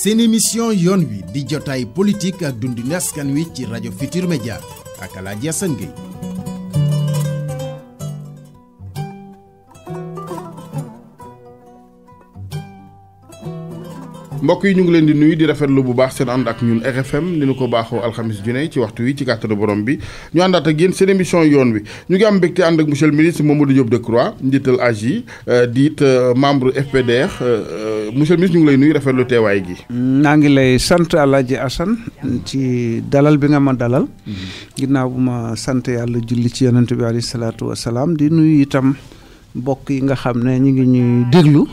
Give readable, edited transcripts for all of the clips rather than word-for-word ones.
seen émission yoon wi di jotaay politique ak dundinu askan wi ci rajo Futurs Médias ak Alaaji Assane Gueye. mbokk yi ñu ngi leen di nuyu di rafetlu bu baax seen ànd ak ñun RFM ni ñu ko baaxoo alxamis ju ne ci waxtu wi ci kàttanu borom bi ñu àndaat ak yéen seen émission yoon wi ñu ngi am mbégte ànd ak monsieur le ministre Mamadou Diop Decroix njiital AJ di it membre FPDR monsieur le ministre ñu ngi lay nuyu rafetlu teewaay gi. naa ngi lay sant Alaaji Assane ci dalal bi nga ma dalal. ginnaaw bu ma sant yàlla julli ci yonent bi alayhi salaatu wa salaam di nuyu itam. mbokk yi nga xam ne ñu ngi ñuy déglu.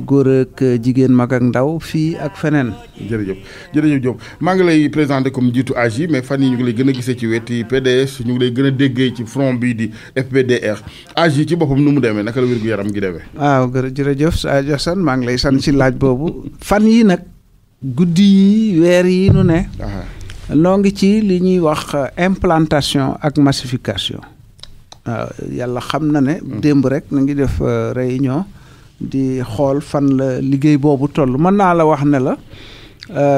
góor ak jigéen mag ak ndaw fii ak feneen. jërëjëf Diop maa ngi lay présenté comme njiitu AJ mais fan yi ñu ngi lay gën a gisee ci weti PDS ñu ngi lay gën a déggee ci front bii di FPDR AJ ci boppam nu mu demee naka la wér gu yaram gi demee. waaw jërëjëf Alaaji Assane maa ngi lay sant ci laaj boobu fan yi nag guddi yi weer yi nu ne. noo ngi ci li ñuy wax implantation ak massification. waaw yàlla xam na ne. démb rek na ngi def réunion di xool fan la liggéey boobu toll mën naa la wax ne la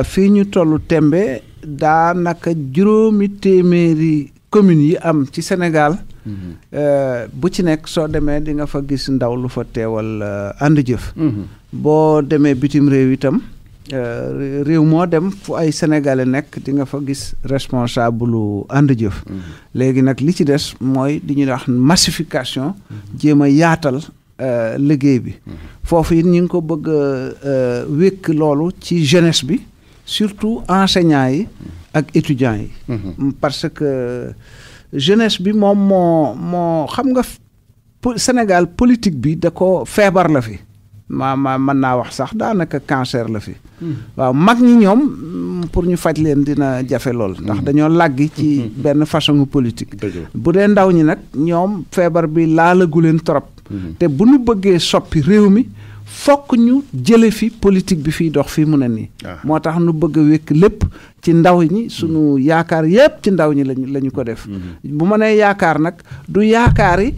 fii ñu toll tembe daanaka 800 communes yi am ci Sénégal. bu ci nekk soo demee di nga fa gis ndaw lu fa teewal ànd jëf. boo demee bitim réew itam. réew moo dem fu ay sénégalais nekk di nga fa gis responsable lu ànd jëf. léegi nag li ci des mooy di ñuy wax massification. jéem a yaatal liggéey bi. foofu it ñu ngi ko bëgg a wékk loolu ci jeunesse bi surtout enseignants yi ak étudiants yi. parce que jeunesse bi moom moo xam nga Sénégal politique bi da ko feebar la fi. mën naa wax sax daanaka cancer la fi. waaw mag ñi ñoom pour ñu faj leen dina jafe lool. ndax dañoo làggi ci benn façon politique. bu dee ndaw ñi nag ñoom feebar bi laalagu leen trop. te bu ñu bëggee soppi réew mi fokk ñu jële fi politique bi fiy dox fii mu ne nii. moo tax nu bëgg a wékk lépp ci ndaw ñi sunu yaakaar yépp ci ndaw ñi lañu ko def. bu ma nee yaakaar nag du yaakaari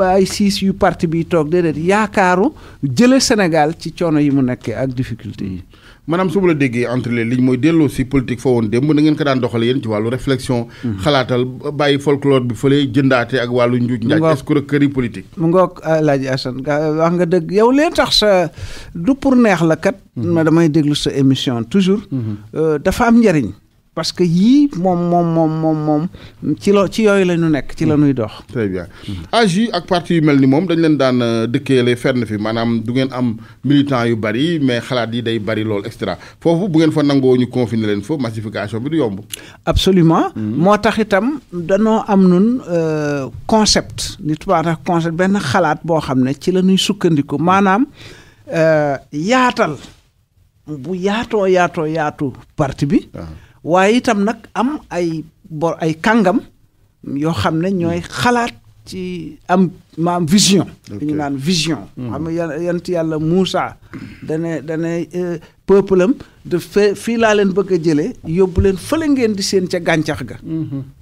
ay siis yu parti bi toog déedéet yaakaaru jële Sénégal ci coono yi mu nekkee ak difficulté yi. maanaam su ma la déggee entre les lignes mooy delloo si politique fa woon démb na ngeen ko daan doxale yéen ci wàllu réflexion. xalaatal bàyyi folklore bi fële jëndaate ak wàllu njuuj njaaj escroquerie politique. mu ngoog Alaaji Assane wax nga dëgg yow leen tax sa du pour neex la kat. ma damay déglu sa émission toujours. dafa am njëriñ. parce que yii moom ci yooyu la ñu nekk ci la ñuy dox. très bien AJ ak parti yu mel ni moom dañ leen daan dëkkeele fenn fi maanaam du ngeen am militant yu bari mais xalaat yi day bari lool extra foofu bu ngeen fa nangoo ñu confiner leen fa massification bi du yomb. absolument moo tax itam danoo am nun concept li tubaab tax concept benn xalaat boo xam ne ci la ñuy sukkandiku maanaam yaatal bu yaatu parti bi. waaye itam nag am ay kàngam yoo xam ne ñooy xalaat ci am vision. dañu naan vision. xam nga yant yàlla Moussa dane peuple am de fii laa leen bëgg a jëlee yóbbu leen fële ngeen di seen ca gàncax ga.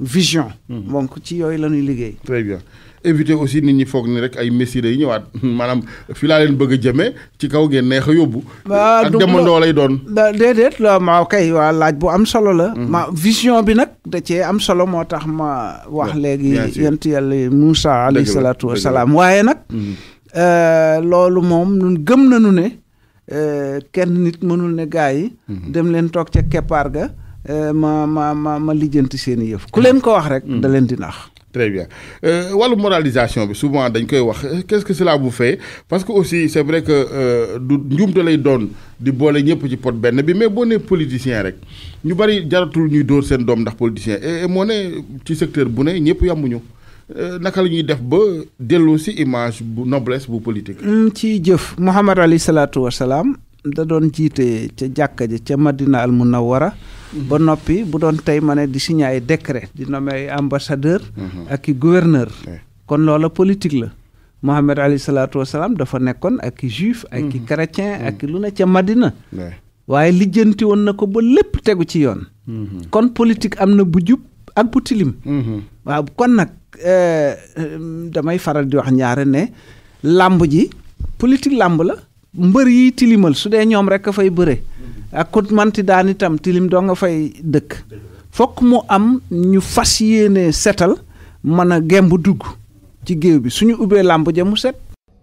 vision. donc ci yooyu la ñuy liggéey. très bien éviter aussi nit ñi foog ni rek ay messi yi ñëwaat maanaam fii laa leen bëgg a jëmee ci kaw ngeen neex a yóbbu. ak demandoo lay doon. déedéet la ma kay waa laaj bu am solo la. ma vision bi nag da cee am solo moo tax ma wax léegi yent yàlla Moussa alayhi salaatu wa salaam waaye nag. loolu moom ñun gëm nañu ne kenn nit mënul ne gaa yi. dem leen toog ca keppaar ga ma lijjanti seen i yëf ku leen ko wax rek. da leen di nax. très bien wàllu moralisation bi souvent dañ koy wax qu'est-ce que cela vous fait parce que aussi c'est vrai que du njuumte lay doon di boole ñëpp ci pot benn bi mais boo nee politicien rek ñu bari jaratul ñuy dóor seen doom ndax politicien et moo ne ci secteur bu ne ñëpp yamuñu naka la ñuy def ba dellu si image bu noblesse bu politique. ci jëf Muhammad alayhi salaatu wa salaam da doon jiite ca jàkka ji ca Madina al Munawwara ba noppi bu doon tey ma ne di signé ay décret di nommé ay ambassadeur ak i gouverneur kon loola politique la Muhammad alayhi salaatu wa salaam dafa nekkoon ak i juif ak i chrétien ak i lu ne ca Madina waaye lijjanti woon na ko ba lépp tegu ci yoon kon politique am na bu jub ak bu tilim waaw kon nag damay faral di wax ñaare ne làmb ji politique làmb la mbër yi tilimal su dee ñoom rek a fay bëre ak ku manti daan itam tilim doo nga fay dëkk fokk mu am ñu fas yéene setal mën a gemb dugg ci géew bi suñu ubbee làmb ja mu set.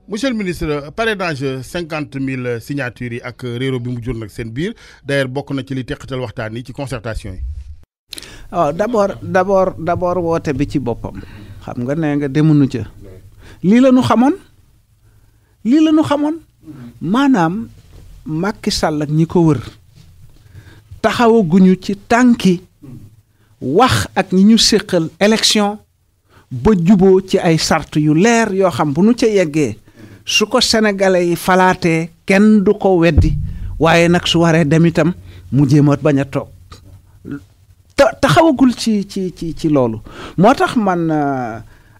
monsieur le ministre parrainage 50 000 signatures yi ak réero bi mu jur nag seen biir d'ailleurs bokk na ci li teqatal waxtaan yi ci concertation yi. waaw d'abord woote bi ci boppam xam nga nee nga demuñu ca lii la ñu xamoon maanaam Macky Sall ak ñi ko wër taxawaguñu ci tànki wax ak ñi ñu séqal élection ba juboo ci ay sart yu leer yoo xam bu nu ca yeggee su ko sénégalais yi falaatee kenn du ko weddi waaye nag su waree dem itam mu jéem a bañ a toog taxawagul ci loolu moo tax man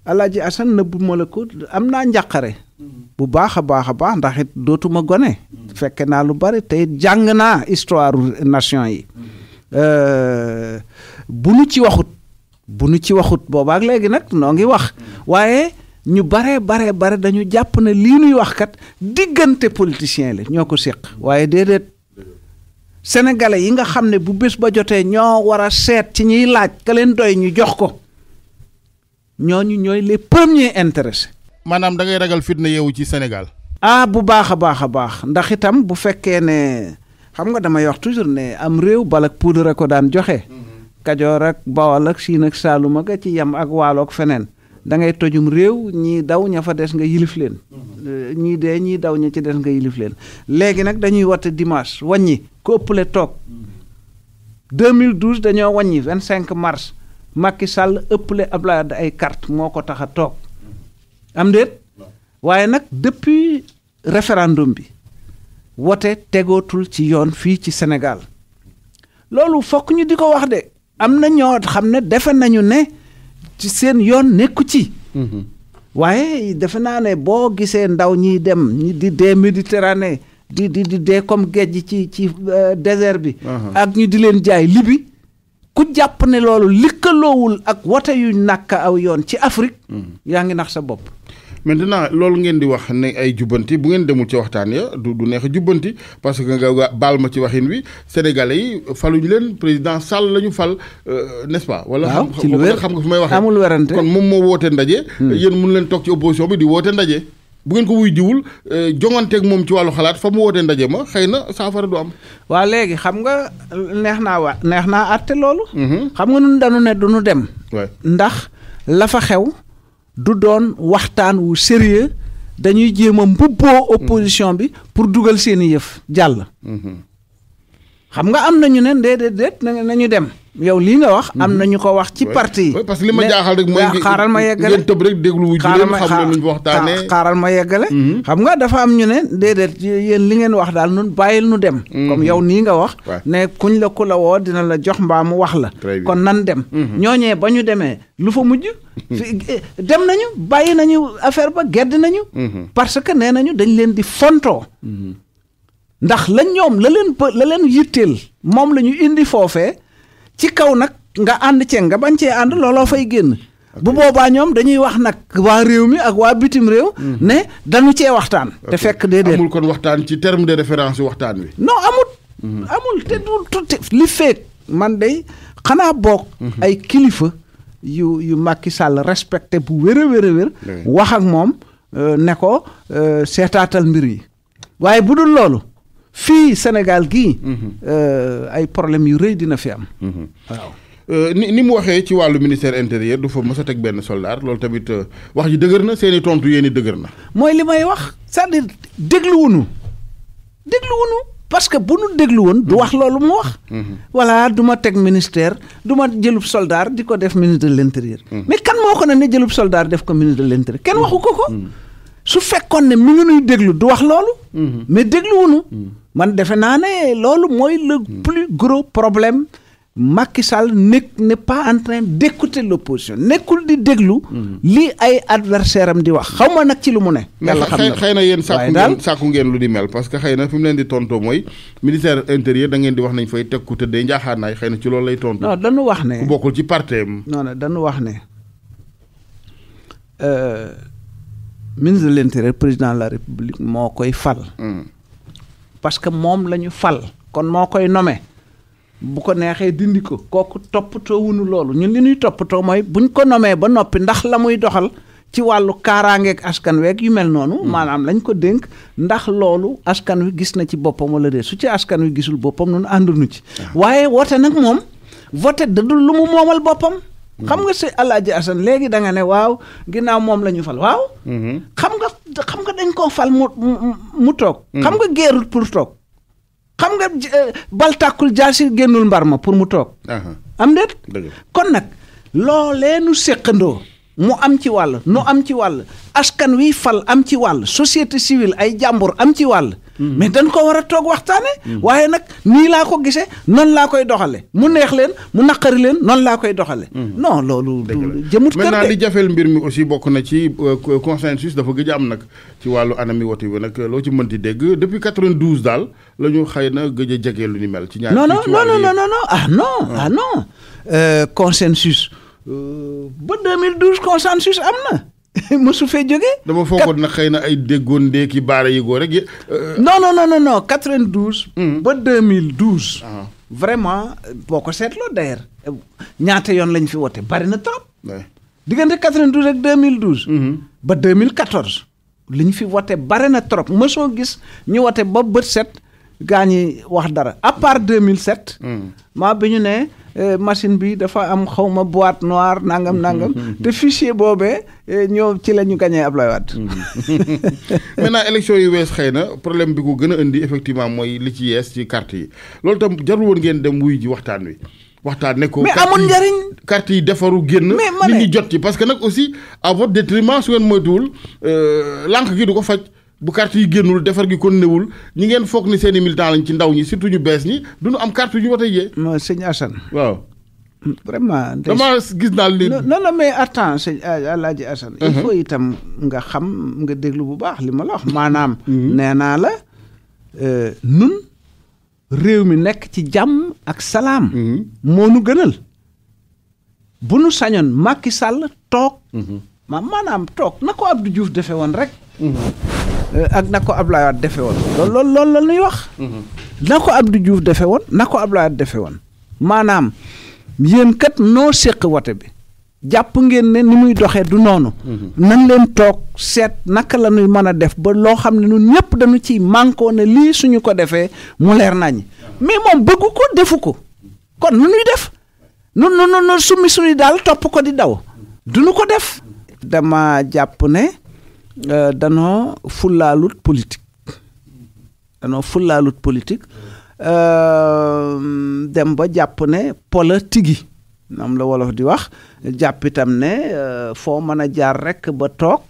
Alaaji Assane nëbbu ma la ko am naa njàqare bu baax a baax ndax it dootuma gone fekke naa lu bari te it jàng naa histoire nation yi bu nu ci waxut boobaak léegi nag noo ngi wax waaye ñu bare dañu jàpp ne lii nuy wax kat diggante politiciens la ñoo ko séq waaye déedéet sénégalais yi nga xam ne bu bés ba jotee ñoo war a seet ci ñuy laaj ka leen doy ñu jox ko ñooñu ñooy les premiers intéressés. maanaam da ngay ragal fitna yeewu ci Sénégal. bu baax a baax ndax itam bu fekkee ne xam nga damay wax toujours ne am réew balak poudre ko daan joxe. Kajoor ak Bawol ak Siin ak Saalum ak ci yam ak Waalo ak feneen da ngay tojum réew ñii daw ña fa des nga yilif leen. ñii dee ñii daw ña ci des nga yilif leen léegi nag dañuy wote dimanche wàññi ko ëppale toog 2012 dañoo wàññi 25 mars Macky Sall ëppale Abdoulaye Wade ay carte moo ko tax a toog am déet waaye nag depuis référendum bi wote tegootul ci yoon fii ci Sénégal loolu fokk ñu di ko wax de am na ñoo xam ne defe nañu ne ci seen yoon nekku ci waaye defe naa ne boo gisee ndaw ñiy dem ñi di dee Méditerranée di dee comme géej ci désert bi ak ñu di leen jaay Libi ku jàpp ne loolu likkaloowul ak wote yu nàkk aw yoon ci Afrique yaa ngi nax sa bopp. maintenant loolu ngeen di wax ne ay jubbanti bu ngeen demul ci waxtaan ya du neex a jubbanti parce que nga baal ma ci waxin wi sénégalais yi faluñu leen président Sall la ñu fal n'est-ce pas. wala xam nga fi may waxee amul werante kon moom moo woote ndaje. yéen mun leen toog ci opposition bi di woote ndaje. bu ngeen ko wuy jiwul jonganteeg moom ci wàllu xalaat fa mu wootee ndaje ma xëy na saafara du am. waa léegi xam nga neex naa àtte loolu. xam nga nun dañu ne duñu dem. ndax la fa xew. du doon waxtaan wu sérieux dañuy jéem a mbubboo opposition bi pour dugal seeni yëf jàll. xam nga am nañu ne déedéet nañu dem yow lii nga wax. am nañu ko wax ci parti yi. parce que li ma jaaxal rek mooy. xaaral ma yeggale ngeen tëb rek déglu wu ji leen xam ne luñ waxtaanee. xaaral ma yeggale. xam nga dafa am ñu ne déedéet yéen li ngeen wax daal nun bàyyil nu dem. comme yow nii nga wax. ne kuñ la ku la woo dina la jox mbaa mu wax la. kon nan dem. ñooñee ba ñu demee lu fa mujj. dem nañu bàyyi nañu affaire ba gedd nañu. parce que nee nañu dañ leen di fontoo. ndax la ñoom la leen yitteel moom la ñu indi foofee ci kaw nag nga ànd cee nga bañ cee ànd looloo fay génn. bu boobaa ñoom dañuy wax nag waa réew mi ak waa bitim réew. ne dañu cee waxtaan. te fekk déedéet amul kon waxtaan ci terme de référence waxtaan wi. non amul te du li feek man day xanaa boog. ay kilifa yu Macky Sall respecté bu wér a wér wax ak moom ne ko seetaatal mbir yi waaye bu dul loolu. fii Sénégal gii ay problème yu rëy dina fi am. waaw ni mu waxee ci wàllu ministère intérieur du fa mës a teg benn soldat loolu tamit wax ji dëgër na seeni tontu yéen i dëgër na. mooy li may wax c'est-à-dire dégluwunu parce que bu nu déglu woon du wax loolu mu wax. voilà du ma teg ministère du ma jëlub soldat di ko def ministre de l'intérieur. mais kan moo ko ne jëlub soldat def ko ministre de l'intérieur kenn waxu ko. su fekkoon ne mi ngi nuy déglu du wax loolu. mais dégluwunu man defe naa ne loolu mooy le plus gros problème. Macky Sall n'est pas en train d'écouter l'opposition nekkul di déglu. li ay adversaire am di wax xaw ma nag ci lu mu ne. yàlla xam na xëy na yéen sàkku ngeen lu di mel parce que xëy na fi mu leen di tontoo mooy ministère intérieur da ngeen di wax nañ fay teg ku tëddee njaaxaanaay xëy na ci loolu lay tontu. non dañu wax ne ku bokkul ci parteem. non dañu wax ne ministre de l'intérieur président de la république moo koy fal. parce que moom la ñu fal kon moo koy nommé bu ko neexee dindi ko kooku toppatoo wunu loolu ñun li ñuy toppatoo mooy buñ ko nommé ba noppi ndax la muy doxal ci wàllu kaaraangeeg askan weeg yu mel noonu maanaam lañ ko dénk ndax loolu askan wi gis na ci boppam wala déet su ci askan wi gisul boppam nun ànduñu ci waaye wote nag moom vote dadul lu mu moomal boppam xam nga si Alaaji Asan léegi da nga ne waaw ginnaaw moom la ñu fal waaw xam nga dañ koo fal mu toog xam nga geerut pour toog xam nga bal tàkkul jaasi génnul mbar ma pour mu toog am déet kon nag loolee nu séqandoo mu am ci wàll nu am ci wàll askan wi fal am ci wàll société civile ay jàmbur am ci wàll mais dañ ko war a toog waxtaane waaye nag nii laa ko gisee noonu laa koy doxale mu neex leen mu naqari leen noonu laa koy doxale non loolu jëmut kër de maintenant li jafeel mbir mi aussi bokk na ci consensus dafa gëj am nag ci wàllu anami wote bi nag loo ci mënti dégg depuis 92 daal la ñu xëy na gëj a jege lu ni mel ci ñaar non consensus ba 2012 consensus am na mosu fee jógee. dama foogoon nag xëy na ay déggoon ndéeki baara yëgoo rek. non 92. ba 2012. vraiment boo ko seetloo d'ailleurs ñaata yoon lañ fi wote bari na trop. diggante 92 ak 2012. ba 2014 li ñu fi wote bari na trop mosoo gis ñu wote ba bët set gaa ñi wax dara à part 2007. maa bi ñu ne. machine bi dafa am xawma boîte noire nangam te fichier boobee ñoo ci la ñu gagné Ablaye Wade. maintenant élection yu wees xëy na problème bi ko gën a indi effectivement mooy li ci yees ci carte yi loolu tam jarul woon ngeen dem wuy ji waxtaan wi waxtaan ne ko. mais amul njariñ carte yi defaru génn. nit ñi jot ci parce que nag aussi à votre détriment su ngeen moytuwul lànk gi du ko faj. bu carte yi génnul defar gi kon newul ñi ngeen foog ni seen i militant lañ ci ndaw ñi surtout ñu bees ñi duñu am carte yu ñu wote jee. non sëñ Assane. waaw. vraiment. dama gis naa li. non mais attends sëñ Alaaji Assane. il faut itam nga xam nga déglu bu baax li ma la wax maanaam. nee naa la nun réew mi nekk ci jàmm ak salaam. moo nu gënal. bu nu sañoon Macky Sall toog. maanaam toog na ko Abdou Diouf defe woon rek. ak na ko Abdoulaye Wade defe woon loolu la ñuy wax na ko Abdou Diouf defe woon na ko Abdoulaye Wade defe woon maanaam yéen kat noo séq wote bi jàpp ngeen ne ni muy doxee du noonu nañ leen toog seet naka la ñuy mën a def ba loo xam ne ñun ñëpp dañu ciy mànkoo ne lii suñu ko defee mu leer nañ mais moom bëggu ko defu ko kon nu ñuy def nu summi suñuy daal topp ko di daw duñu ko def dama jàpp ne danoo fullaalut politique dem ba jàpp ne politique yi am la wolof di wax jàpp itam ne foo mën a jaar rekk ba toog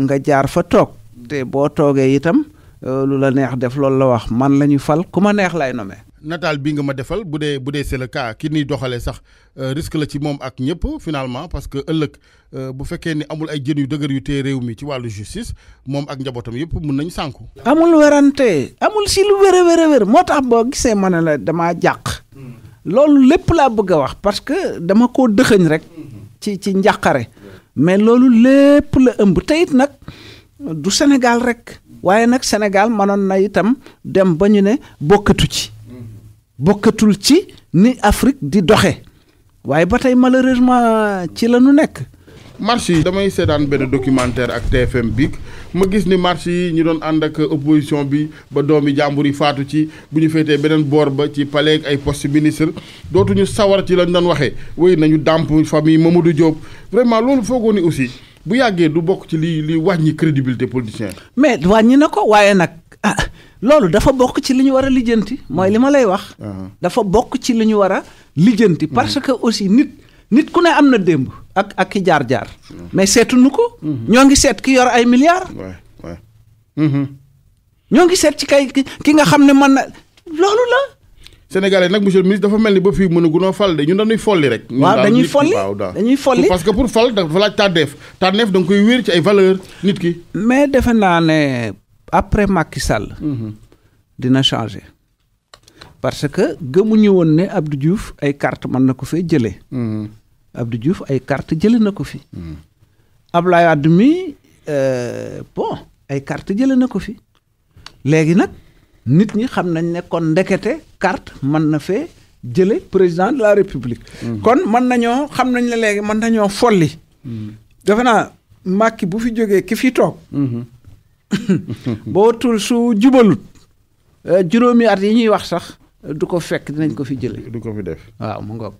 nga jaar fa toog te boo toogee itam lu la neex def loolu la wax man la ñu fal ku ma neex lay nommer. nataal bi nga ma defal bu dee c'est le cas ki ni doxalee sax risque la ci moom ak ñëpp finalement parce que ëllëg bu fekkee ni amul ay jën yu dëgër yu tee réew mi ci wàllu justice moom ak njabootam yëpp mun nañu sànku. amul werante amul si lu wér moo tax boo gisee ma ne la damaa jàq. loolu lépp laa bëgg a wax parce que dama koo dëxëñ rek ci njàqare mais loolu lépp la ëmb te it nag du Sénégal rek waaye nag Sénégal mënoon na itam dem ba ñu ne bokkatul ci ni Afrique di doxe waaye ba tey malheureusement ci la ñu nekk. marche yi damay seetaan benn documentaire ak TFM bi ma gis ni marche yi ñu doon ànd ak opposition bi ba doomi jàmbur yi faatu ci bu ñu féetee beneen boor ba ci palais ay poste ministre dootuñu sawar ci lañ doon waxee wéy nañu dàmp famille Mamadou Diop vraiment loolu foogoo ni aussi bu yàggee du bokk ci li wàññi crédibilité politicien. mais wàññi na ko waaye nag loolu dafa bokk ci li ñu war a lijjanti mooy li ma lay wax. dafa bokk ci li ñu war a lijjanti. parce que aussi nit ku ne am na démb ak ki jaar-jaar. mais seetuñu ko. ñoo ngi seet ki yor ay milliards. ñoo ngi seet ci ki nga xam ne mën na loolu la. Sénégalais nag monsieur le ministre dafa mel ni ba fii mën a gunóor fal de ñun dañuy folli rek. waaw dañuy folli parce que pour fal dafa laaj tànneef da nga koy wéer ci ay valeur nit ki. mais defe naa ne après Macky Sall. dina changer parce que gëmuñu woon ne Abdou Diouf ay carte mën na ko fee jëlee. Abdou Diouf ay carte jëlee na ko fi. Abdoulaye Wade mi ay carte jëlee na ko fi léegi nag nit ñi xam nañ ne kon ndekete carte mën na fee jële président de la république. kon mën nañoo xam nañ ne léegi mën nañoo folli. defe naa Macky bu fi jógee ki fi toog. boo tul su jubalut juróomi at yi ñuy wax sax du ko fekk dinañ ko fi jële. du ko fi def. waaw mu ngoog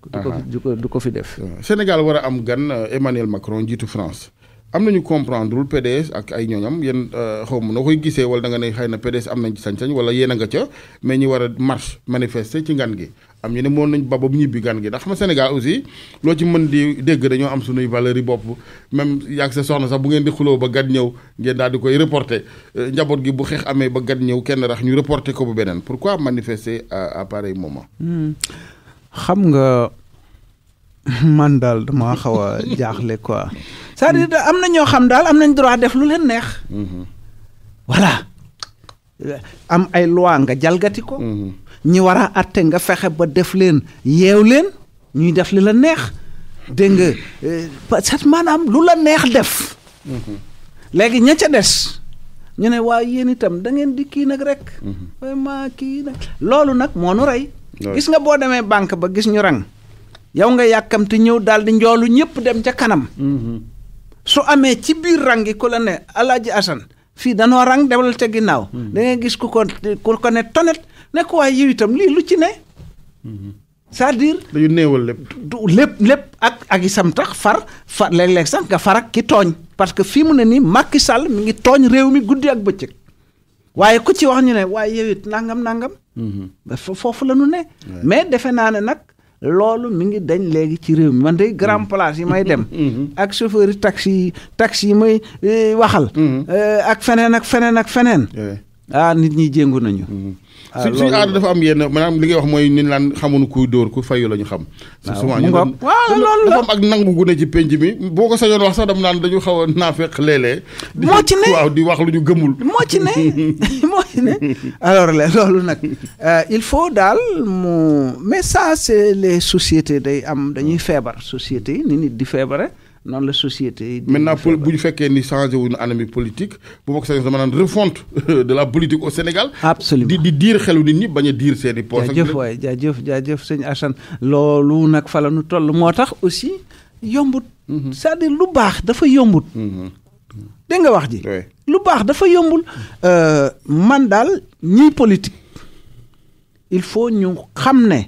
du ko fi def. Sénégal war a am gan Emmanuel Macron jiitu France. am nañu comprendrewul PDS ak ay ñooñam yéen xaw ma noo koy gisee wala da nga ne xëy na PDS am nañ ci sañ-sañ wala yéen a nga ca mais ñi war a marche manifester ci ngan gi am ñu ne moon nañ ba bu ñibbi gan gi ndax xam nga Sénégal aussi loo ci mën di dégg dañoo am suñuy valeurs yi bopp même yàgg sa soxna sax bu ngeen di xuloo ba gan ñëw ngeen daal di koy reporter njaboot gi bu xeex amee ba gan ñëw kenn rax ñu reporter ko bu beneen pourquoi manifester à pareil moment. xam nga man daal dama xaw a jaaxle quoi. c'est-à-dire am na ñoo xam daal am nañ droit def lu leen neex. voilà am ay loi nga jalgati ko. ñi war a atte nga fexe ba def leen yeew leen ñuy def li la neex dégg nga parce maanaam lu la neex def. léegi ña ca des ñu ne waa yéen itam da ngeen di kii nag rek. vraiment kii nag loolu nag moo nu rey. gis nga boo demee banque ba gis ñu rang. yow nga yàkkamte ñëw daal di njoolu ñëpp dem ca kanam. su amee ci biir rang gi ku la ne Alaaji Assane fii danoo rang demal ca ginnaaw. da ngay gis ku ko ne tonet ne ko waaye yow itam lii lu ci ne. c'est-à-dire. dañu néewal lépp. lépp ak isam tax far léeg-léeg sax nga far ak ki tooñ. parce que fii mu ne nii Macky Sall mi ngi tooñ réew mi guddi ak bëccëg. waaye ku ci wax ñu ne waaye yow it nangam. foofu la ñu ne. mais defe naa ne nag. loolu mi ngi dañ léegi ci réew mi man de grand place yi may dem. ak chauffeur yi taxi yi may waxal. ak feneen. nit ñi jéngu nañu. suñu aada dafa am yenn maanaam li ngay wax mooy ni naan xamuñu kuy dóor ku fayu la ñu xam. souvent ñu loolu la dafa am ak nangu gu ne ci penc mi boo ko sañoon wax sax dam naan dañu xaw a naafeq léeg-léeg. moo ci ne waaw di wax lu ñu gëmul. moo ci ne alors loolu nag il faut daal mais ça c'est les sociétés dañuy feebar sociétés yi ni nit di feebare noonu la société yi. maintenant bu ñu fekkee ni changé wuñu anami politique bu bokk sax dama naan refonte de la politique au Sénégal. absolument di diir xelu nit ñi bañ a diir seeni poche. jaajëf sëñ Assane loolu nag fa la nu toll moo tax aussi yombut. c'est-à-dire lu baax dafa yombut. dégg nga wax ji. lu baax dafa yombul. man daal ñiy politique il faut ñu xam ne.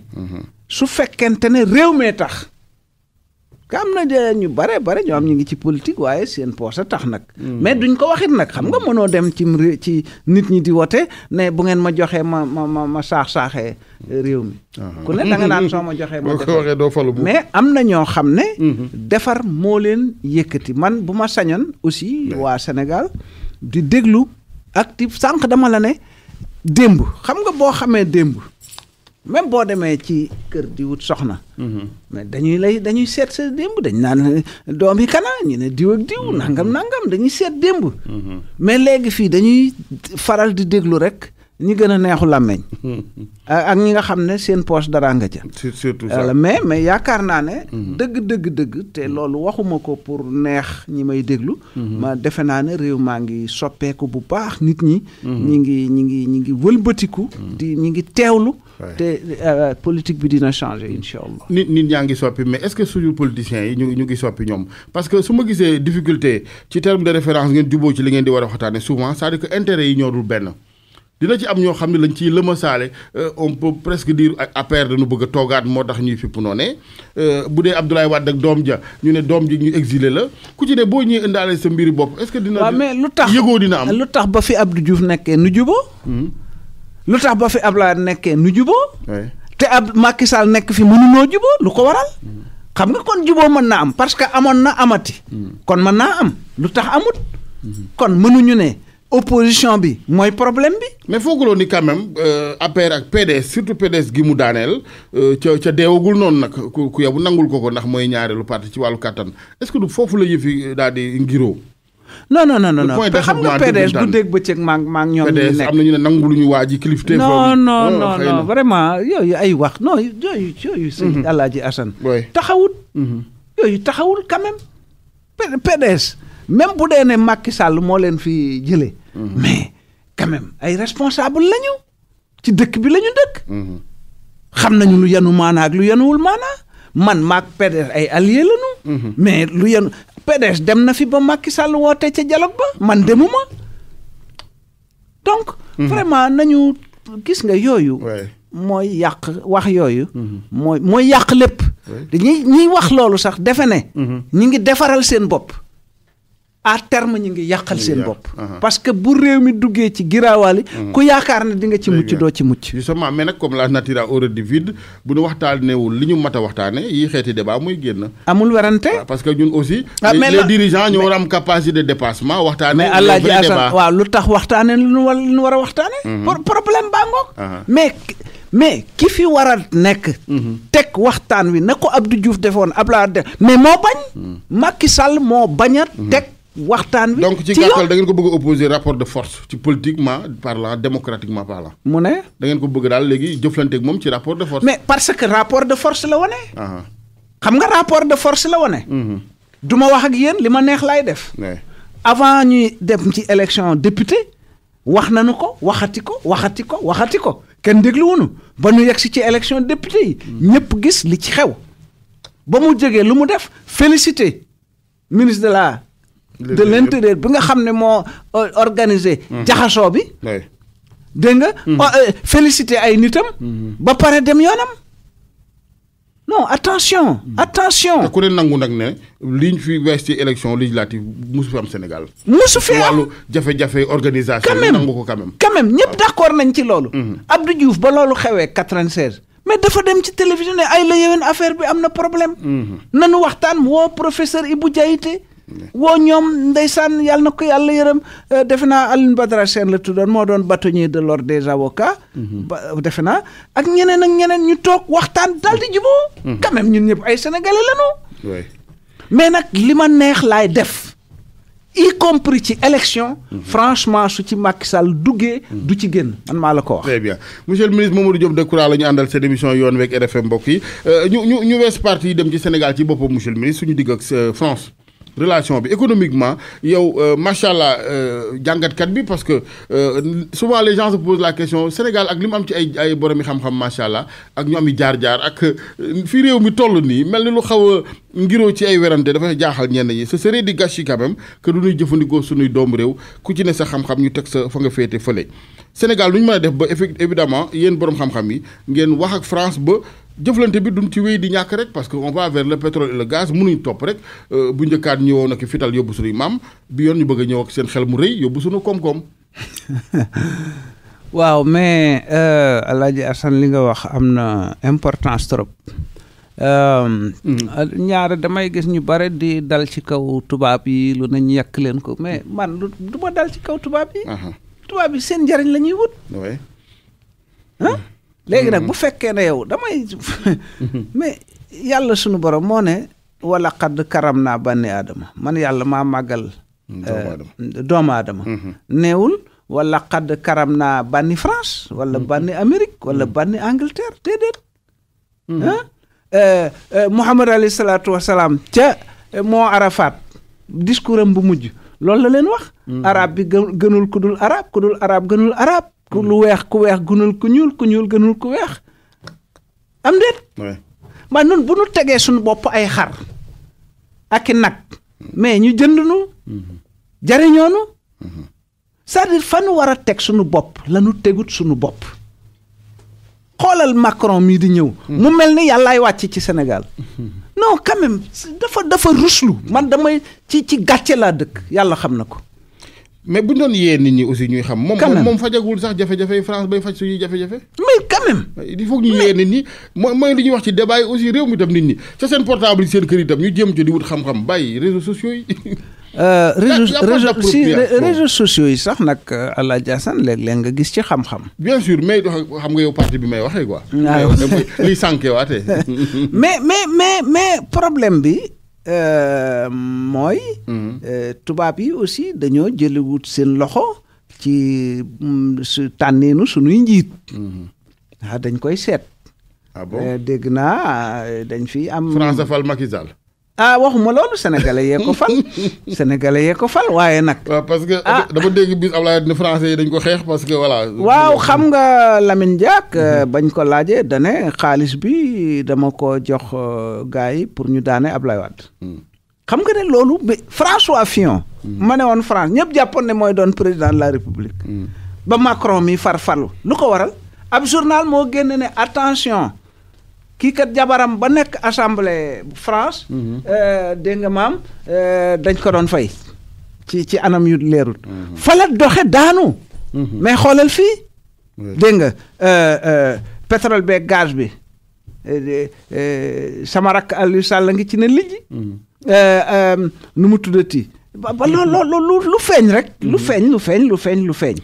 su fekkente ne réew mee tax. am na ñu bare ñoo am ñu ngi ci politique waaye seen poche a tax nag. mais duñ ko waxit nag xam nga mënoo dem ci nit ñi di wote ne bu ngeen ma joxee ma saaxee réew mi. ku ne da nga naan soo ma joxee ma defar doo falu mais am na ñoo xam ne. defar moo leen yëkkati man bu ma sañoon aussi waa Sénégal di déglu actif sànq dama la ne démb xam nga boo xamee démb. même boo demee ci kër di wut soxna. mais dañuy seet sa démb dañ naan doom yi kana ñu ne diw ak diw nangam dañuy seet démb. mais léegi fii dañuy faral di déglu rek ñi gën a neexu làmmeñ ak ñi nga xam ne seen poche dara nga ca. surtout ça mais yaakaar naa ne. dëgg te loolu waxuma ko pour neex ñi may déglu. ma defe naa ne réew maa ngi soppeeku bu baax nit ñi. ñi ngi wëlbatiku. ñi ngi teewlu. te politique bi dina changer incha allah. nit ñaa ngi soppi mais est-ce que suñu politiciens yi ñu ngi soppi ñoom parce que su ma gisee difficulté ci terme de référence ngeen juboo ci li ngeen di war a waxtaane souvent c'est-à-dire que intérêt yi ñoo dul benn. dina ci am ñoo xam ne lañ ciy lëmasaale on peut presque dire ak APR dañu bëgg a toogaat moo tax ñuy fipp noonee bu dee Abdoulaye Wade ak doom ja ñu ne doom ji ñu exilé la ku ci ne boo ñëwee indaale sa mbiri bopp est-ce que dina. waaw mais lu tax yëgoo dina am lu tax ba fi Abdou Diouf nekkee nu juboo lu tax ba fi Abdoulaye nekkee nu juboo te Macky Sall nekk fi mënunoo juboo lu ko waral xam nga kon juboo mën naa am parce que amoon na amati kon mën naa am lu tax amut kon mënuñu ne opposition bi mooy problème bi. mais fooguloo ni quand même APR ak PDS surtout PDS gi mu daaneel ca deewagul noonu nag ku yabu nangul ko ndax mooy ñaareelu parti ci wàllu kàttan est-ce que du foofu la yëfi daal di ngiroo. non xam nga PDS guddeeg bëccëg maa ñoom ñu nekk. am na ñu ne nanguluñu waa ji kilifte. non vraiment yooyu ay wax non yooyu sëñ Alaaji Assane. taxawul. yooyu taxawul quand même PDS même bu dee ne Macky Sall moo leen fi jëlee. mais quand même ay responsable lañu. ci dëkk bi la ñu dëkk. xam nañu lu yanu maanaa ak lu yanuwul maanaa man maag PDS ay alliés lañu. mais lu yanu PDS dem na fi ba Macky Sall woote ca dialogue ba man demuma donc. vraiment nañu gis nga yooyu. mooy yàq wax yooyu. mooy yàq lépp. ñiy wax loolu sax defe ne. ñi ngi defaral seen bopp. à terme ñi ngi yàqal seen bopp. parce que bu réew mi duggee ci giraawaali. ku yaakaar ne di nga ci mucc doo ci mucc. justement mais nag comme la nature a horreur du vide bu ñu waxtaanewul li ñu mat a waxtaane yi xeeti débat muy génn. amul werante. parce que ñun aussi. les dirigeants ñoo war a am capacité de dépassement waxtaane. mais Alaaji Assane waaw lu tax waxtaane lu ñu war a waxtaane. problème baa ngoog. mais ki fi war a nekk. teg waxtaan wi na ko Abdou Diouf defoon Abdoulaye mais moo bañ. Macky Sall moo bañ a teg. waxtaan wi donc ci gàttal da ngeen ko bëgg a opposer rapport de force ci politiquement parlant démocratiquement parlant. mu ne. da ngeen ko bëgg daal léegi jëflanteeg moom ci rapport de force. mais parce que rapport de force la wane. xam nga rapport de force la wane. du ma wax ak yéen li ma neex laay def. avant ñuy dem ci élection député wax nañu ko waxati ko kenn dégluwunu ba ñu yegg si ci élection député yi. ñëpp gis li ci xew. ba mu jógee lu mu def félicité ministre de l'intérieur bi nga xam ne moo organisé jaxasoo bi dégg nga félicité ay nitam ba pare dem yoonam non attention te ku ne nangu nag ne liñ fi wees ci élection législative musu fi am Sénégal musu fi am wàllu jafe-jafe organisation nangu ko quand même ñëpp d'accord nañ ci loolu Abdou Diouf ba loolu xewee 96 mais dafa dem ci télévision ne ay la yeween affaire bi am na problème nanu waxtaan woo professeur Ibou Diaité woo ñoom ndeysaan yàlla na ko yàlla yërëm defe naa Alioune Badara Sène la tuddoon moo doon bâtonnier de l'ordre des avocats defe naa ak ñeneen ñu toog waxtaan daal di juboo quand même ñun ñëpp ay sénégalais lañu mais nag li ma neex laay def y compris ci élection franchement su ci Macky Sall duggee du ci génn man maa la ko wax. très bien monsieur le ministre Mamadou Diop Decroix la ñu àndal seen émission yoon week RFM mbokk yi ñu wees parti yi dem ci Sénégal ci boppam monsieur le ministre suñu digg ak France relation bi économiquement yow macha allah jàngatkat bi parce que souvent les gens se posent la question Sénégal ak li mu am ci ay borom yi xam-xam macha allah ak ñu am i jaar-jaar ak fi réew mi toll nii mel ni lu xaw a ngiroo ci ay werante dafa jaaxal ñenn ñi ce serait du gâchis quand même que du ñuy jëfandikoo suñuy doomu réew ku ci ne sa xam-xam ñu teg sa fa nga féete fële. Sénégal lu ñu mën a def ba évidemment yéen borom xam-xam yi ngeen wax ak France ba. jëflante bi duñ ci wéy di ñàkk rek parce que on va vers le pétrole et le gaz mënuñ topp rek bu njëkkaat ñëwoon ak fital yóbbu suñuy maam bi yoon ñu bëgg a ñëw ak seen xel mu rëy yóbbu suñu koom-koom. waaw mais Alaaji Assane li nga wax am na importance trop. ñaare damay gis ñu bare di dal ci kaw tubaab yi lu nañ yàq leen ko mais man du ma dal ci kaw tubaab yi. tubaab yi seen njariñ la ñuy wut. léegi nag bu fekkee ne yow damay mais yàlla sunu borom moo ne wala xadd karam naa bànni aadama man yàlla maa màggal doomu aadama neewul wala xadd karam naa bànni France wala bànni Amérique wala bànni Angleterre déedéet Muhammad alayhi salaatu wasalaam ca moo Arafat discours am bu mujj loolu la leen wax arab bi gënul ku dul arab gënul arab ku weex gënul ku ñuul gënul ku weex am déet man nun bu nu tegee suñu bopp ay xar ak i nag mais ñu jënd nu jariñoonu c'est-à-dire fa nu war a teg suñu bopp la nu tegut suñu bopp xoolal Macron mii di ñëw mu mel ni yàllaay wàcc ci Sénégal non quand même dafa ruslu man damay ci gàcce laa dëkk yàlla xam na ko mais bu ñu doon yee nit ñi aussi ñuy xam. moom fajagul sax jafe-jafe France bay faj suñuy jafe-jafe. mais quand même. il faut que ñu yee nit ñi mooy li ñuy wax ci débat yi aussi réew mi tam nit ñi ca seen portable yi seen kër yi tam ñu jéem ci di wut xam-xam bàyyi réseaux sociaux yi. réseaux sociaux yi sax nag Alaaji Assane léeg-léeg nga gis ci xam-xam. bien sûr mais xam nga yow parti bi may waxee quoi. waaw liy sànke waatee. mais problème bi. mooy tubaab yi aussi dañoo jëliwut seen loxo ci su tànneenu suñuy njiit dañ koy seet ah bon dégg naa dañ fi am France fal Macky Sall waxuma loolu sénégalais yee ko fal waaye nag. waaw parce que dama dégg bis Ablaye ne français yi dañ ko xeex parce que voilà. waaw xam nga Lamine Diack bañ ko laajee dane xaalis bi dama ko jox gars yi pour ñu daane Ablaye Wade. xam nga ne loolu ba François Fillon. ma ne woon France ñëpp jàppoon ne mooy doon président de la République. ba Macron mi falu lu ko waral ab journal moo génn ne attention. kii kat jabaram ba nekk assemblée France. dégg nga maam dañ ko doon fay. ci anam yu leerul. fa la doxe daanu. mais xoolal fii. dégg nga pétrole beeg gaz bi sama rakk Aliou Sall ngi ci ne lijji. nu mu tuddati. ba loolu lu feeñ rek. lu feeñ.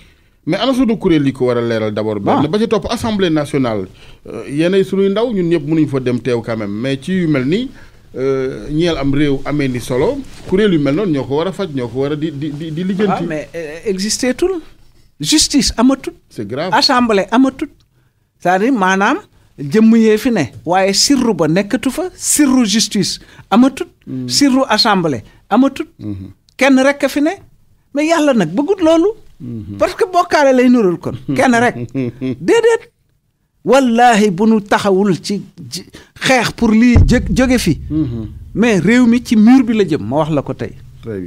mais ana sunu kuréel yi ko war a leeral d'abord. benn ba ci topp assemblée nationale yéenay sunuy ndaw ñun ñëpp mënuñ fa dem teew quand même mais ci yu mel nii ñeel am réew amee ni solo kuréel yu mel noonu ñoo ko war a faj ñoo ko war a di lijjanti. mais existé tul justice amatut. c'est grave assemblée amatut. c'est-à-dire maanaam jëmm yee fi ne. waaye sirru ba nekkatu fa sirru justice amatut. sirru assemblée amatut. kenn rek a fi ne mais yàlla nag bëggut loolu. parce que bokkaale lay nurul kon kenn rek déedéet wallahi bu nu taxawul ci xeex pour lii jóge fi mais réew mi ci mur bi la jëm ma wax la ko tey. très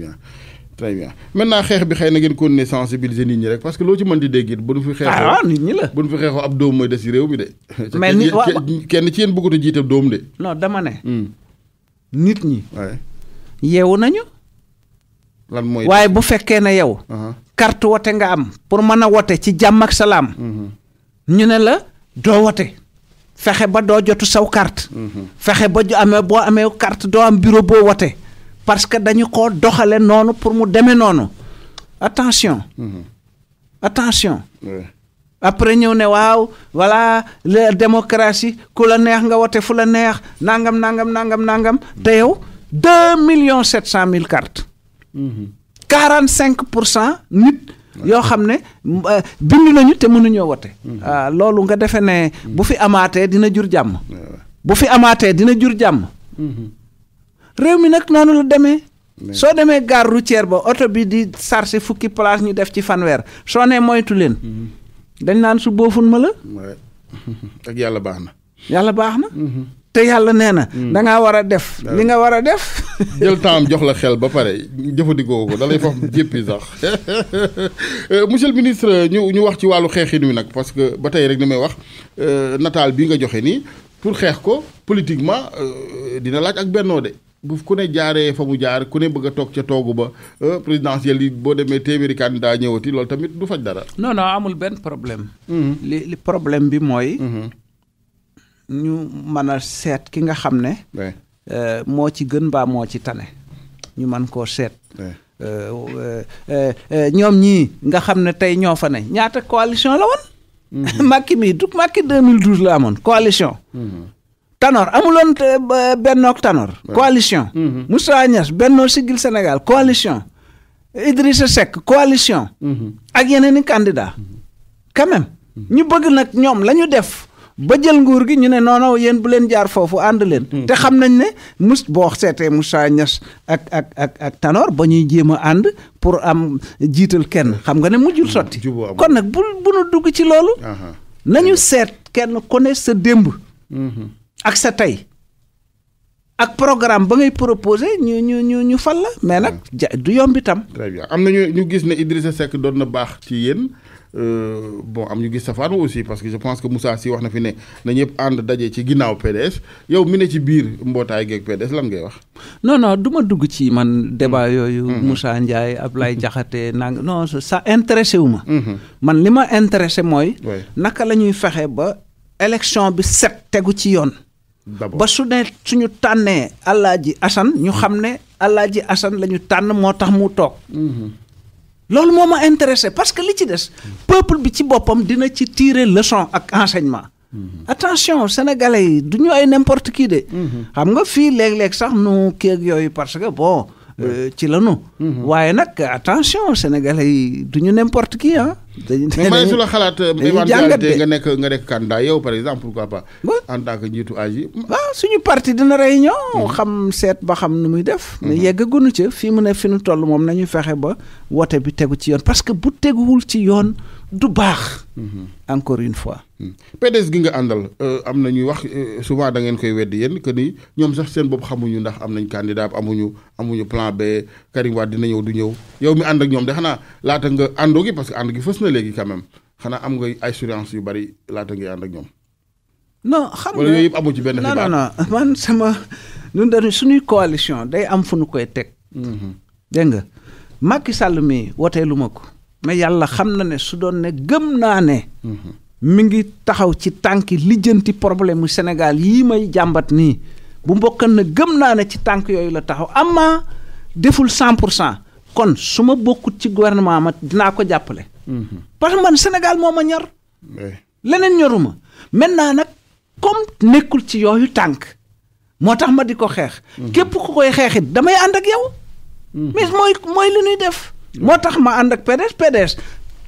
bien maintenant xeex bi xëy na ngeen continuer sensibiliser nit ñi rek parce que loo ci mën di dégg it bu nu fi xeexoo nit ñi la bu nu fi xeexoo ab doom mooy des ci réew mi de. mais kenn ci yéen bëggut a jiite doom de. non dama ne. nit ñi. yeewu nañu. lan mooy waaye bu fekkee ne yow. carte wote nga am pour mën a wote ci jàmm ak salaam. ñu ne la doo wote. fexe ba doo jotu saw carte. fexe ba boo amee carte doo am bureau boo wote. parce que dañu ko doxale noonu pour mu demee noonu. attention. après ñëw ne waaw voilà la démocratie ku la neex nga wote fu la neex nangam. te yow 2,7 millions cartes. 45% nit yoo xam ne bind nañu te mënuñoo wote. loolu nga defe ne bu fi amaatee dina jur jàmm. réew mi nag noonu la demee. soo demee gare routière ba oto bi di chargé fukki place ñu def ci fanweer soo nee moytu leen. dañ naan su boofun ma la. ak yàlla baax na. te yàlla nee na. da ngaa war a def li nga war a def. jël temps jox la xel ba pare jëfandikoo ko da lay fa jéppi sax monsieur le ministre ñu wax ci wàllu xeexin wi nag parce que ba tey rek ni may wax nataal bii nga joxe nii pour xeex ko politiquement dina laaj ak bennoo de bu ku ne jaaree fa mu jaar ku ne bëgg a toog ca toogu ba présidentielle yi boo demee téeméeri candidat ñëwati loolu tamit du faj dara. non amul benn problème. li problème bi mooy. ñu mën a seet ki nga xam ne. moo ci gën mbaa moo ci tane. ñu mën koo seet. ñoom ñii nga xam ne tey ñoo fa ne ñaata coalition la woon. Macky mii du Macky 2012 la amoon coalition. Tanor amuloon Bennook Tanor. coalition. Moussa Niass Benno Siggil Sénégal coalition. Idrissa Seck coalition. ak yeneen i candidat quand même. ñu bëgg nag ñoom la ñu def. ba jël nguur gi ñu ne noono yéen bu leen jaar foofu ànd leen. te xam nañ ne boo seetee Moussa Niass ak Tanor ba ñuy jéem a ànd pour am jiital kenn xam nga ne mujjul sotti. kon nag bu nu dugg ci loolu. nañu seet kenn ku ne sa démb. ak sa tey. ak programme ba ngay proposé ñu fal la mais nag du yomb itam. très bien am na ñu gis ne Idrissa Seck doon na baax ci yéen. bon am ñu gis safaan aussi parce que je pense que Moussa Sy wax na fi ne na ñëpp ànd daje ci ginnaaw PDS yow mi ne ci biir mbootaay geeg PDS lan ngay wax. non du ma dugg ci man débat yooyu. Moussa Ndiaye Ablaye Diakhaté non ça intéressé wu ma. man li ma intéressé mooy. naka la ñuy fexe ba élection bi set tegu ci yoon. ba suñu tànnee Alaaji Assane ñu xam ne Alaaji Assane la ñu tànn moo tax mu toog. loolu moo ma intéressé parce que li ci des peuple bi ci boppam dina ci tirer leçon ak enseignement. attention sénégalais yi du ñu ay n'importe qui de. xam nga fii léeg-léeg sax nu kii ak yooyu parce que bon ci la nu waaye nag attention sénégalais yi du ñu n'importe qui ah. mais man su la xalaat éventualité nga nekk candidat yow par exemple pourquoi pas. en tant que njiitu AJ. waaw suñu parti dina réunion. xam seet ba xam nu muy def. mais yeggagunu ca fii mu ne fi nu toll moom nañu fexe ba wote bi tegu ci yoon parce que bu teguwul ci yoon du baax. encore une fois. PDS gi nga àndal am na ñuy wax souvent da ngeen koy weddi yéen que ni ñoom sax seen bopp xamuñu ndax am nañ candidat amuñu plan B Karim Wade dina ñëw du ñëw yow mi ànd ak ñoom de xanaa laata nga àndoo gi parce que ànd gi fës na léegi quand même xanaa am nga assurance yu bari laata ngay ànd ak ñoom. non xam nga wala yooyu yëpp amu ci benn xibaar. non man ñun dañu suñuy coalition day am fu nu koy teg. dégg nga Macky Sall mi woteelu ma ko mais yàlla xam na ne su doon ne gëm naa ne. mi ngi taxaw ci tànki lijjanti problème mu Sénégal yii may jàmbat nii bu mbokkan na gëm naa ne ci tànk yooyu la taxaw ama deful 100% kon su ma bokkut ci gouvernement ma dinaa ko jàppale. parce que man Sénégal moo ma ñor. leneen ñoruma maintenant nag comme nekkul ci yooyu tànk moo tax ma di ko xeex. képp ku koy xeexit damay ànd ak yow. mais mooy li ñuy def. moo tax ma ànd ak PDS.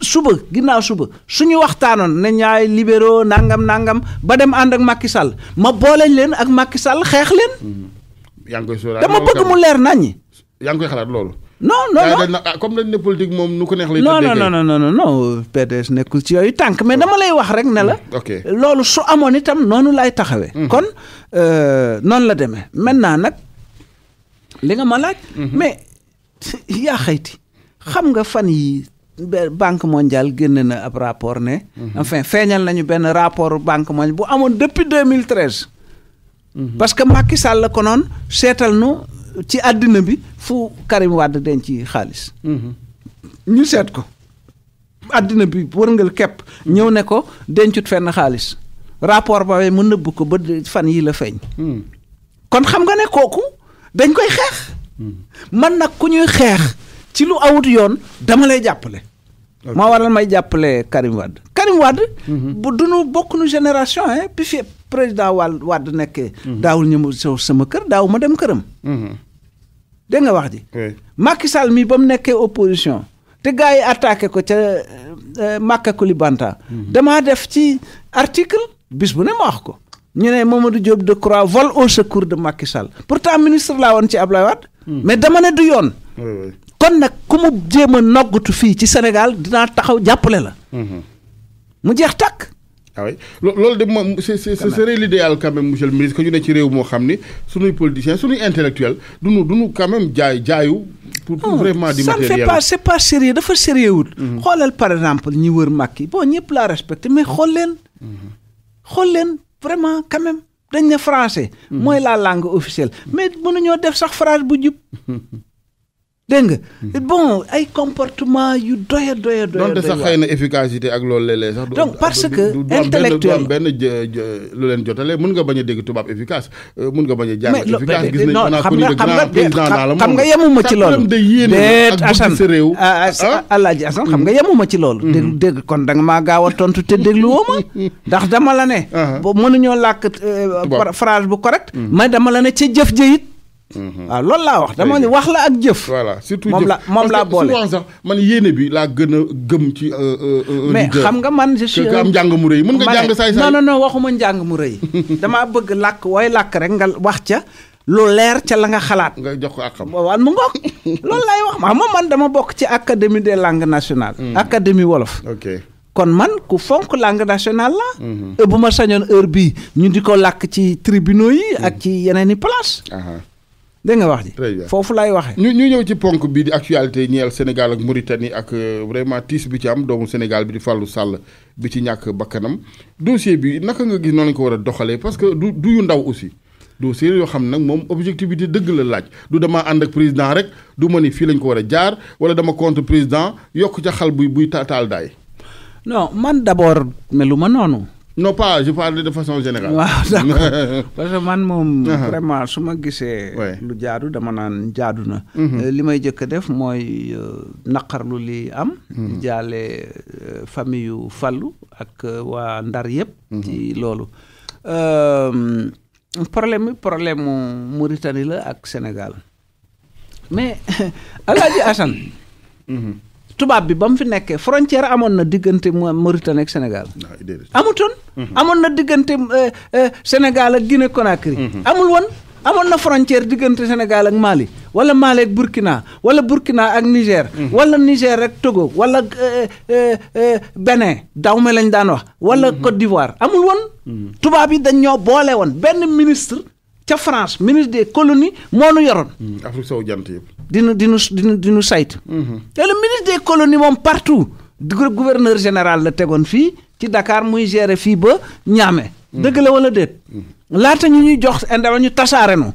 suba ginnaaw suba suñu waxtaanoon ne ñaay libéraux nangam ba dem ànd ak Macky Sall ma boole leen ak Macky Sall xeex leen. yaa ngi koy sóoraale dama bëgg mu leer naññi. yaa ngi koy xalaat loolu. non comme dañ ne politique moom nu ko neex lay. non PDS nekkul ci yooyu tànk mais dama lay wax rek ne la. ok loolu su amoon itam noonu lay taxawee. kon noonu la demee maintenant nag li nga ma laaj. mais yaa xayti xam nga fan yi Banque mondiale génne na ab rapport ne. enfin feeñal nañu benn rapport Banque mondiale bu amoon depuis 2013. parce que Macky Sall la ko noon seetal nu ci àddina bi fu Karim Wade denc xaalis. ñu seet ko àddina bi wërngal képp ñëw ne ko dencut fenn xaalis rapport ba mu nëbb ko ba fan yii la feeñ. kon xam nga ne kooku dañ koy xeex. man nag ku ñuy xeex. ci lu awut yoon dama lay jàppale. moo waral may jàppale Karim Wade. Karim Wade. bu dunu bokk nu génération bi fi président Wade nekkee. daawul ñëw sama kër daaw ma dem këram. dégg nga wax ji. Macky Sall mi ba mu nekkee opposition te gars yi attaqué ko ca Maka Koulibantang. damaa def ci article bis bu ne ma wax ko. ñu ne Mamadou Diop Decroix vole au secours de Macky Sall pourtant ministre laa woon ci Ablaye Wade. mais dama ne du yoon. kon nag ku mu jéem a noggatu fii ci Sénégal dinaa taxaw jàppale la. mu jeex tàkk. ah oui loolu de moom ce serait l'idéal quand même monsieur le ministre que ñu ne ci réew moo xam ni sunuy politiciens sunuy intellectuels duñu quand même jaayu. pour vraiment di matériel c'est pas sérieux dafa sérieux wut. xoolal par exemple ñi wër Macky bon ñëpp laa respecté mais xool leen vraiment quand même dañ ne français. mooy la langue officielle mais mënuñoo def sax phrase bu jub. dégg nga bon ay comportement yu doy donte sax xëy na efficacité ak loolu léeg-léeg sax. donc parce que intellectuel du am benn lu leen jotale mën nga bañ a dégg tubaab efficace mën nga bañ a jàng efficace gis nañ on a connu de grands présidents dans le monde. xam nga yemuma ci loolu déet Assane sa réew Alaaji Assane xam nga yemuma ci loolu dégg kon da nga maa gaaw a tontu te déglu woo ma ndax dama la ne mënuñoo làkk phrase bu correct mais dama la ne ca jëf jëyit waaw loolu laa wax dama ne wax la ak jëf. voilà surtout moom laa boole souvent sax man yéene bi laa gën a gëm ci. mais xam nga man je suis am njàng mu rëy mën nga jàng saay saay. non waxuma njàng mu rëy. damaa bëgg làkk wooy làkk rek nga wax ca lu leer ca la nga xalaat. nga jox ko ak xam. waaw mu ngoog loolu laay wax ma man dama bokk ci académie des langues nationales. académie wolof. ok. kon man ku fonk langue nationale la. bu ma sañoon heure bii ñu di ko làkk ci tribunaux yi. ak ci yeneen i place. dégg nga wax ji foofu laay waxee. ñu ñëw ci ponk bi di actualité ñeel Sénégal ak Mauritanie ak vraiment tiis bi ci am doomu Sénégal bi di Fallou Sall bi ci ñàkk bakkanam dossier bi naka nga gis noonu lañ ko war a doxalee parce que du yu ndaw aussi dossier yoo xam nag moom objectivité dëgg la laaj du dama ànd ak président rek du ma ni fii lañ ko war a jaar wala dama contre président yokk ca xal buy taal daay. non man d'abord melu ma noonu. non pas je parle de façon générale. waaw d'accord parce que man moom. vraiment su ma gisee. lu jaadu dama naan jaadu na. li may jëkk a def mooy naqarlu li am. jaale famille yu Fallou ak waa Ndar yëpp. ci loolu problème mu Mauritanie la ak Sénégal mais Alaaji Assane tubaab bi ba mu fi nekkee frontière amoon na diggante Mauritanie ak Sénégal amutoon amoon na diggante Sénégal ak Guinée Conakry amul woon amoon na frontière diggante Sénégal ak Mali wala Mali ak Burkina wala Burkina ak Niger wala Niger ak Togo wala Bénin Dahomey lañ daan wax wala Côte d'Ivoire amul woon tubaab yi dañ ñoo boole woon benn ministre ca France ministre des colonies moo nu yoroon Afrique sowu jant yëpp dinu saytu te le ministre des colonies moom partout gouverneur général la tegoon fii ci Dakar muy gérer fii ba Niamey dëgg la wala déet laata ñu ñuy jox indama ñu tasaare nu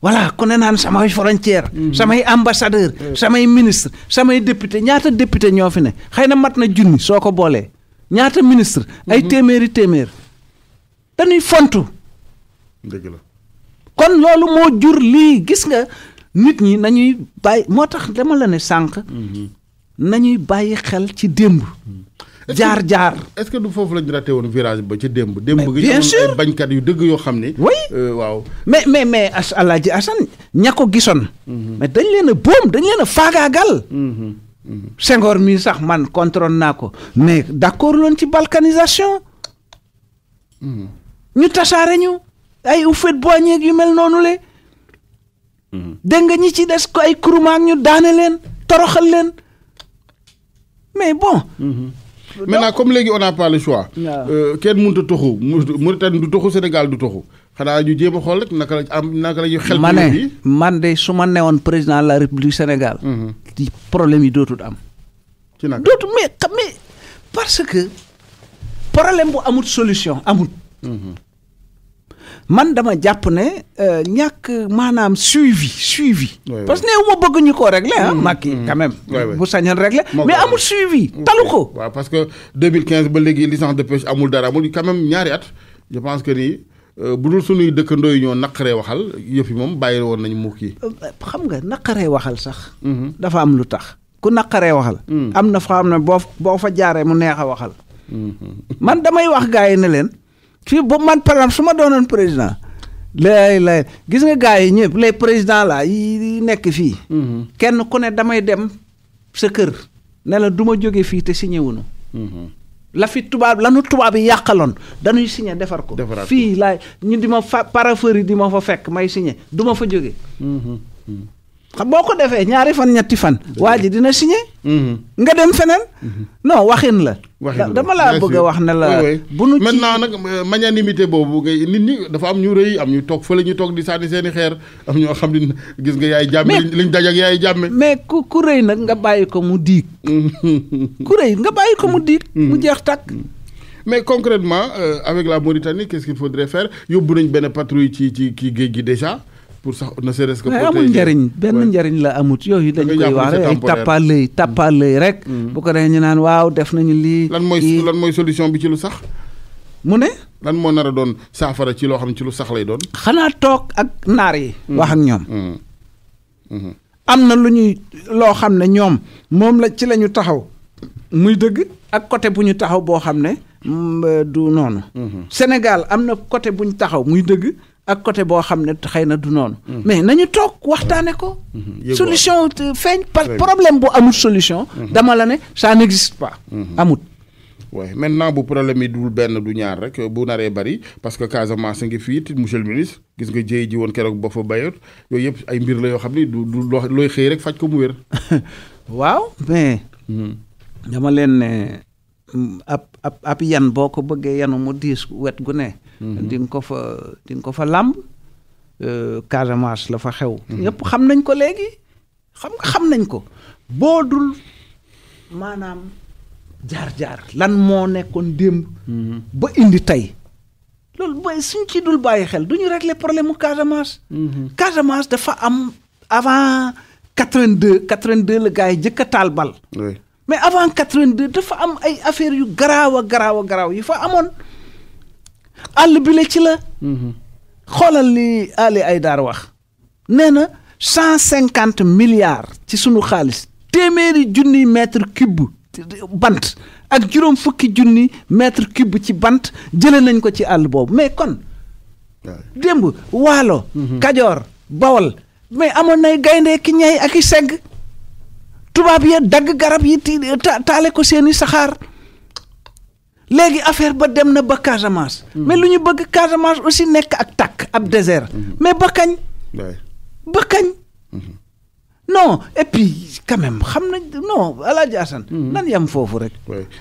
voilà ku ne naan samay frontière samay ambassadeur samay ministre samay député ñaata député ñoo fi ne xëy na mat na junni soo ko boolee ñaata ministre ay téeméer dañuy fontu dëgg la kon loolu moo jur lii gis nga nit ñi nañuy bàyyi moo tax dama la ne sànq nañuy bàyyi xel ci démb jaar est-ce que du foofu lañu raté woon virage ba ca démb bien sûr ay bañkat yu dëgg yoo xam ne oui waaw mais Alaaji Assane ña ko gisoon mais dañ leen a boom dañ leen a faagaagal Senghor mii sax man contrôle naa ko mais d'accord loon ci balkanisation ñu tasaare ñu ay Houphouët-Boigny yu mel noonu le dégg nga ñi ci des ko ay Nkrumah ñu daane leen toroxal leen mais bon maintenant comme léegi on n'a pas le choix kenn mënut a toxu Mauritanie du toxu Sénégal du toxu xanaa ñu jéem a xool rek naka la ñu xel ma ne man de su ma newoon président de la République Sénégal ci problème yi dootul am ci nag dootul mais parce que problème bu amul solution amul man dama jàpp ne ñàkk maanaam suivi parce que néew ma bëgg ñu koo régler Macky quand même bu sañoon régler mais amul suivi talu ko waaw parce que 2015 ba léegi licence de pêche amul dara amul quand même ñaari at je pense que ni bu dul suñuy dëkkandoo yi ñoo naqaree waxal yëf yi moom bàyyi woon nañu mu kii xam nga naqaree waxal sax dafa am lu tax ku naqaree waxal am na fa am ne boo fa jaaree mu neex a waxal man damay wax gars yi ne leen fii boobu man par exemple su ma doonoon président lay gis nga gars yi ñëpp les présidents là yi nekk fii kenn ku ne damay dem sa kër ne la du ma jóge fii te signé wuñu la fi lanu tubaab yi yàqaloon dañuy signé defar ko fii laay ñu di ma fa paraferi di ma fa fekk may signé du ma fa jóge xam boo ko defee ñaari fan ñetti fan waa ji dina signé nga dem feneen non waxin la dama laa bëgg a wax ne la bu nu maintenant nag magnanimité boobu ngay nit ñi dafa am ñu rëy am ñu toog fële ñu toog di sànni seeni xeer am ñoo xam ne gis nga yaay jàmme liñ daj ak yaay jàmme mais ku rëy nag nga bàyyi ko mu diig ku rëy nga bàyyi ko mu diig mu jeex tàkk mais concrètement avec la Mauritanie qu'est-ce qu'il faudrait faire yóbbu nañ benn patrouille ci géej gi déjà pour sax ne serait-ce que amul njariñ benn njariñ la amut yooyu dañ koy wax rek ay tàppalëy rek bu ko defee ñu naan waaw def nañu lii lan mooy solution bi ci lu sax mu ne lan moo nar a doon saafara ci loo xam ne ci lu sax lay doon xanaa toog ak naar yi wax ak ñoom am na lu ñuy loo xam ne ñoom moom la ci la ñu taxaw muy dëgg ak côté bu ñu taxaw boo xam ne du noonu Sénégal am na côté bu ñu taxaw muy dëgg ak côté boo xam ne xëy na du noonu mais nañu toog waxtaane ko solution feeñ parce que problème bu amul solution dama la ne ça n'existe pas amut waaye maintenant bu problème yi dul benn du ñaar rek bu naree bari parce que Casamance ngi fii it monsieur le ministre gis nga jéey ji woon keroog ba fa bayot yooyu yëpp ay mbir la yoo xam ni du looy xëy rek faj ko mu wér waaw mais dama leen ne ab yan boo ko bëggee yanu mu diis wet gu ne di nga ko fa làmb Casamance la fa xew yëpp xam nañ ko léegi xam nañ ko boo dul maanaam jaar lan moo nekkoon démb ba indi tey loolu ba suñ ci dul bàyyi xel du ñu régler problème mu Casamance Casamance dafa am avant 82 la gars yi jëkk a taal bal mais avant 82 dafa am ay affaires yu garaaw yi fa amoon àll bi la ci la xoolal li Ali Aydar wax nee na 150 milliards ci sunu xaalis téeméeri junniy mètre cube bant ak juróom fukki junni mètre cube ci bant jële nañ ko ci àll boobu mais kon démb Waalo Kajoor Bawol mais amoon nay gaynde ki ñay ak i segg tubaab ya dagg garab yi taale ko seeni saxaar léegi affaire ba dem na ba Casamance mais lu ñu bëgg Casamance aussi nekk ak tàkk ab désert mais ba kañ non et puis quand même xam nañ non Alaaji Assane nan yam foofu rek.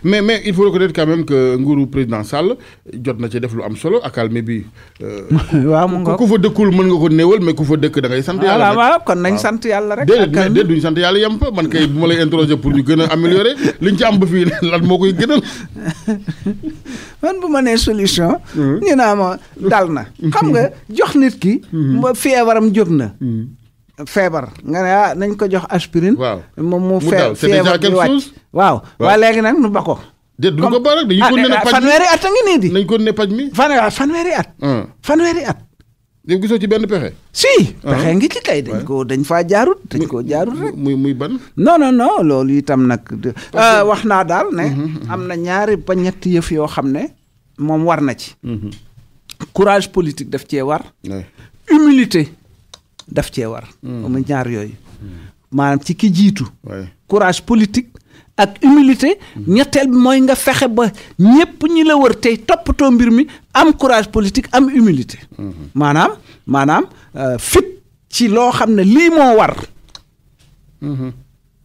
mais il faut reconnaître quand même que nguuru président Sall jot na ci def lu am solo accalmie bi. waaw mu nga ku fa dëkkul mën nga ko néewal mais ku fa dëkk da ngay sant yàlla rek. waaw kon nañ sant yàlla rek. déedéet duñ sant yàlla yem fa man kay bu ma lay interroger pour ñu gën a améliorer liñ ci am ba fii lan moo koy gënal. man bu ma nee solution. ñu naa ma dal na. xam nga jox nit ki. feebaram jóg na. feebar nga ne nañ ko jox aspirine. waaw moom mu feebar bi wàcc. waaw waaye léegi nag nu ba ko. déet du ko ba rek dañuy continuer paj mi fanweeri at a ngi nii di. nañ continuer paj mi. fanweeri at. fanweeri at. yow gisoo ci benn pexe. si. pexe ngi ci kay dañ faa jaarut. dañ koo jaarut rek. muy ban. non loolu itam nag. wax naa daal ne. am na ñaari ba ñetti yëf yoo xam ne moom war na ci. courage politique daf cee war. humilité. daf cee war. mu ñaar yooyu. maanaam ci ki jiitu. courage politique ak humilité. ñetteel bi mooy nga fexe ba ñépp ñi la wër tey toppatoo mbir mi am courage politique am humilité. maanaam fit ci loo xam ne lii moo war.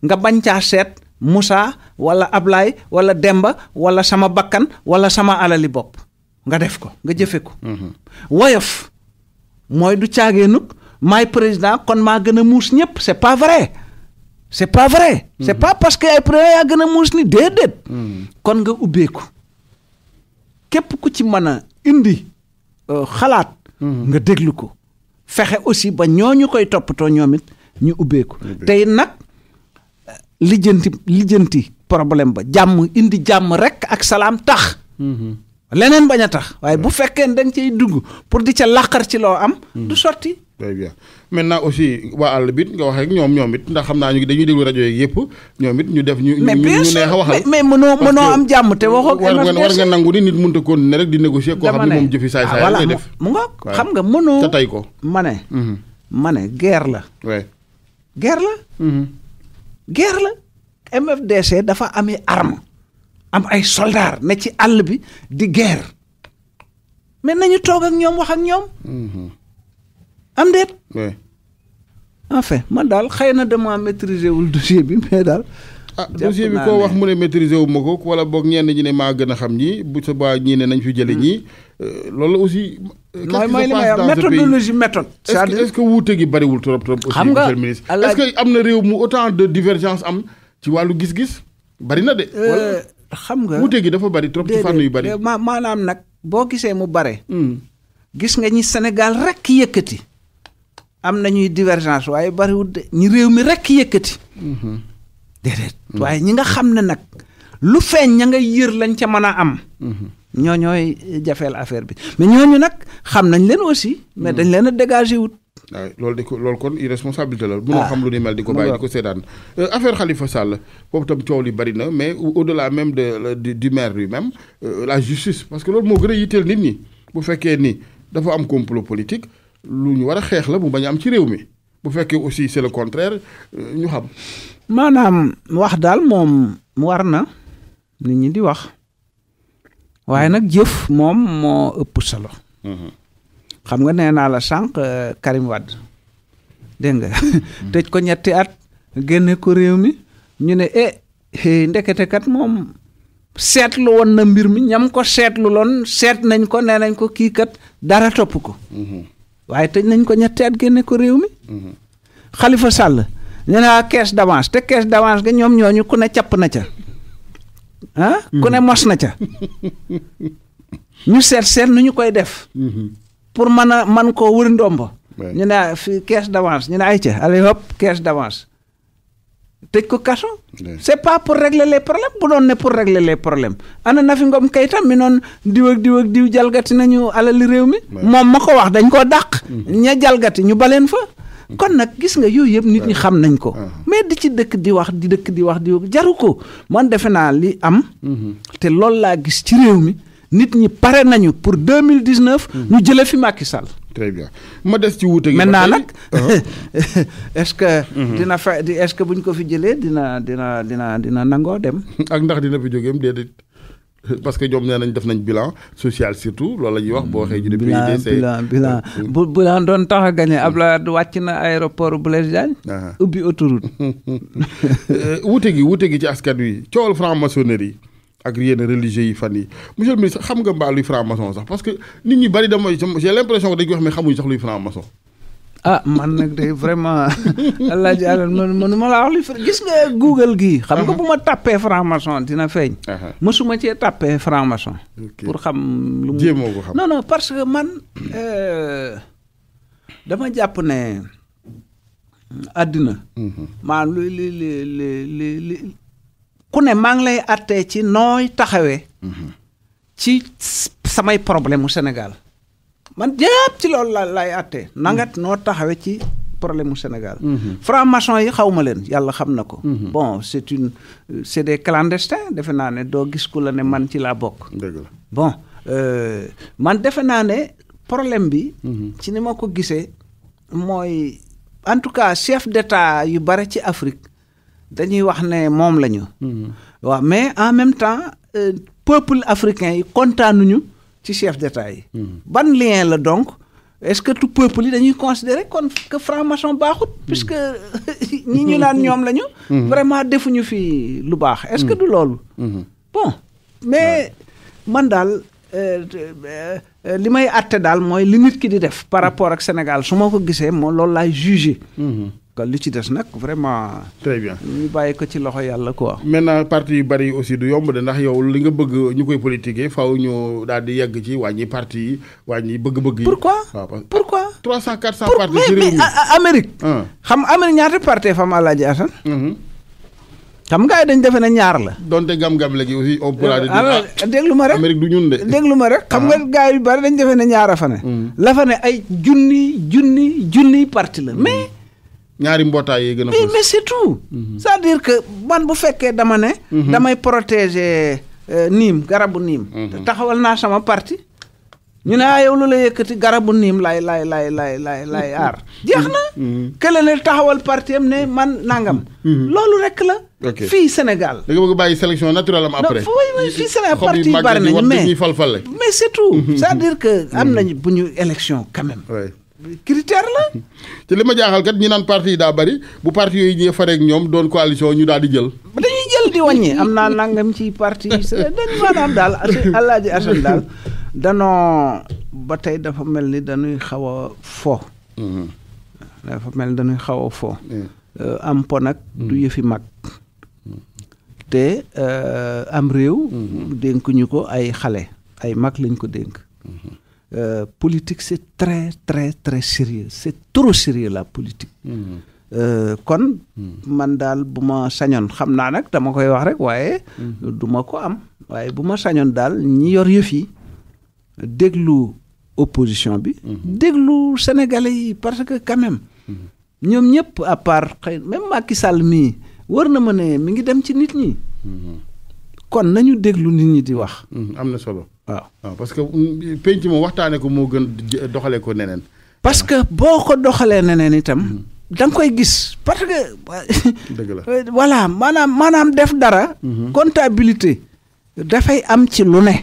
nga bañ caa seet Moussa wala Ablaye wala Demba wala sama bakkan wala sama alali bopp nga def ko nga jëfe ko. woyof mooy du caageenug maay président kon maa gën a muus ñëpp c'est pas vrai c'est pas parce que ay président yaa gën a muus ni déedéet. kon nga ubbeeku képp ku ci mën a indi xalaat. nga déglu ko fexe aussi ba ñooñu koy toppatoo ñoom it ñu ubbeeku. tey nag lijjanti problème ba jàmm indi jàmm rek ak salaam tax. leneen bañ a tax waaye bu fekkee da nga cay dugg pour di ca làqar ci loo am. du sotti. très bien maintenant aussi waa àll bi nga wax rek ñoom it ndax xam naa ñu dañuy déglu rajo yeeg yëpp ñoom it ñu def ñu neex a waxal mais mënoo am jàmm te waxoo. war nga nangu ni nit mënut a continuer rek di négocier. koo xam ne moom jëfi saay saay lay def. mu nga xam nga mënoo. te tey ko ma ne guerre la. guerre la. MFDC dafa amee arme am ay soldats ne ci àll bi di guerre mais nañu toog ak ñoom wax ak ñoom. am déet. enfin man daal xëy na dama maîtriser wul dossier bi mais daal. dossier bi koo wax mu ne maîtriser wu ma ko wala boog ñenn ñi ne maa gën a xam ñi bu subaa ñii ne nañ fi jële ñii loolu aussi. mooy li may wax méthodologie méthode. est-ce que wuute gi bariwul trop aussi. xam nga monsieur le ministre est-ce que am na réew mu autant de divergence am ci wàllu gis-gis bari na de. xam nga wuute gi dafa bari trop ci fànn yu bari. maanaam nag boo gisee mu bare. gis nga ñi Sénégal rek yëkkati. am na ñuy divergence waaye bariwul de ñi réew mi rekk yëkkati. déedéet waaye ñi nga xam ne nag lu feeñ ña nga yër lañ ca mën a am. ñooy jafeel affaire bi mais ñooñu nag xam nañ leen aussi. mais dañ leen a dégager wut. waaw loolu kon irresponsabilité la. munoo xam lu ni mel di ko bàyyi di ko seetaan. affaire Khalifa Sall foofu tam coow li bari na mais au-delà même du maire lui-même la justice parce que loolu moo gën a yitteel nit ñi bu fekkee ni dafa am complot politique. lu ñu war a xeex la mu bañ a am ci réew mi bu fekkee aussi c'est le contraire ñu xam. maanaam wax daal moom war na nit ñi di wax waaye nag jëf moom moo ëpp solo. xam nga nee naa la sànq Karim Wade dégg nga. tëj ko 2 at génne ko réew mi ñu ne ndekete kat moom seetlu woon na mbir mi ñam ko seetlu loon seet nañ ko nee nañ ko kii kat dara topp ko. waaye tëj nañ ko 2 at génne ko réew mi. Khalifa Sall ñu ne caisse d'avance te caisse d'avance ga ñoom ñooñu ku ne capp na ca ku ne mos na ca ñu seet nu ñu koy def. pour man koo wër ndombo. ñu ne fi caisse d'avance ñu ne ay ca allez hop caisse d'avance tëj ko kaso. c'est pas pour régler les problèmes bu doon ne pour régler les problèmes ana Nafi Ngom Keïta mi noon diw ak diw jalgati nañu alali réew mi. moom ma ko wax dañ koo dàq. ña jalgati ñu baleen fa. kon nag gis nga yooyu yëpp nit ñi xam nañ ko. mais di ci dëkk di wax jaru ko man defe naa li am. te loolu laa gis ci réew mi nit ñi pare nañu pour 2019. ñu jëlee fi Macky Sall. très bien ma des ci wuute gi. maintenant nag est-ce que. dina fa est-ce que buñ ko fi jëlee dina nangoo dem. ak ndax dina fi jógeem déedéet parce que ñoom nee nañ def nañ bilan social surtout loolu la ñuy wax boo waxee. ñu ne bilan bu bilan doon tax a gagné Abdoulaye wàcc na aéroport Blaise Diagne. ubbi autoroute. wuute gi ci askan wi coowal franc-maçonnerie ak yenn religieux yi fan yi monsieur le ministre xam nga mbaa luy franc-maçon sax parce que nit ñi bari dama j'ai l'impression que dañ ko wax mais xamuñ sax luy franc-maçon. man nag de vraiment Alaaji Asan mënu ma laa wax li gis nga Google gii xam nga bu ma tàppee franc-maçon dina feeñ. mësuma cee tàppee franc-maçon. pour xam lu mu jéemoo ko xam. non parce que man dama jàpp ne àddina. maanaam li ku ne maa ngi lay attee ci nooy taxawee. ci samay problème mu Sénégal. man jàpp ci loolu lay attee nangat noo taxawee ci problème mu Sénégal. franc-maçon yi xaw ma leen yàlla xam na ko. bon c'est des clandestins defe naa ne doo gis ku la ne man ci laa bokk. dëgg la bon man defe naa ne problème bi. ci ni ma ko gisee mooy en tout cas chef d'État yu bare ci Afrique dañuy wax ne moom lañu. waaw mais en même temps peuple africain yi kontaanuñu ci chef d'État yi. ban lien la donc est-ce que tout peuple yi dañuy considérer kon que franc-maçon baaxut. puisque ñi ñu naan ñoom lañu. vraiment defuñu fi lu baax est-ce que du loolu. bon mais man daal li may àtte daal mooy li nit ki di def par rapport ak Sénégal su ma ko gisee moom loolu laay juger. kon li ci des nag vraiment. très bien ñu bàyyi ko ci loxo yàlla quoi. maintenant parti yu bari aussi du yomb de ndax yow li nga bëgg ñu koy politiquer faaw ñu daal di yegg ci wàññi parti yi wàññi bëgg-bëgg yi. pourquoi 300 400 parti ci réew mi Amérique. xam Amérique ñaata parti fam Alaaji Asan. xam nga dañ defe ne ñaar la. donte gam-gam léegi aussi on peut déglu ma rek Amérique du ñun de. déglu ma rek xam nga gars yu bari dañ defe ne ñaar a fa ne. la fa ne ay junni parti la mais. ñaari mbootaay yi gën a mais c'est tout. c'est-à-dire que man bu fekkee dama ne. damay protéger niim garabu niim. taxawal naa sama parti. ñu ne yow lu la yëkkati garabu niim lay aar. jeex na. kële ne taxawal parti am ne man nangam. loolu rek la. fii Sénégal. da nga bëgg bàyyi sélection naturelle am après. non fii Sénégal parti yi bari nañu mais c'est tout. c'est-à-dire que am nañu bu ñu élection quand même. critère la. te li ma jaaxal kat ñi naan parti yi daa bari bu parti yooyu ñëwee fareeg ñoom doon coalition ñu daal di jël. dañuy jël di wàññi am naa nangam ci parti yi dañu maanaam daal Alaaji Asan daal danoo ba tey dafa mel ni dañuy xaw a fo. dafa mel ni dañuy xaw a fo. am po nag du yëfi mag. te am réew. dénkuñu ko ay xale ay mag lañ ko dénk. Politique c'est très très très sérieux c'est trop sérieux la politique. kon man daal bu ma sañoon xam naa nag dama koy wax rek waaye du ma ko am waaye bu ma sañoon daal ñi yor yëf yi déglu opposition bi déglu sénégalais yi parce que quand même ñoom ñëpp à part xëy même Macky Sall mii war na ma ne mi ngi dem ci nit ñi kon nañu déglu nit ñi di wax. am na solo. waaw parce que penc moom waxtaane ko moo gën doxalee ko neneen. parce que boo ko doxalee neneen itam. da nga koy gis parce que. dëgg la voilà maanaam def dara. comptabilité dafay am ci lu ne.